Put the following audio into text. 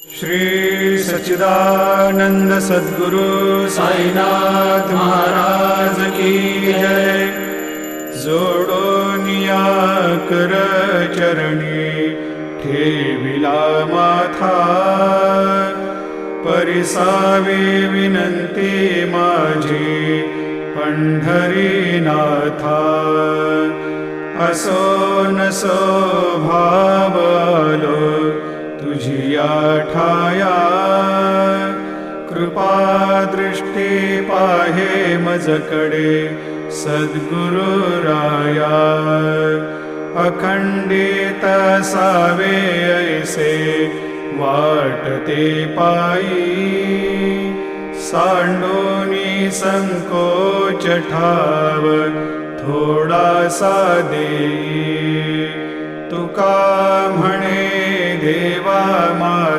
श्री सच्चिदानंद सद्गुरु साईनाथ महाराज की जय। जोडोनिया कर चरणी ठेविला माथा, परिसावे विनंती माझी पंढरीनाथा। असो नसो भाव आलो तुझिया ठाया, कृपा दृष्टी पाहे मजकडे सद्गुरु राया। अखंडित सावे ऐसे वाटते पायी, सांडोनी संकोच ठाव थोडासा देई। तुका म्हणे देवा मा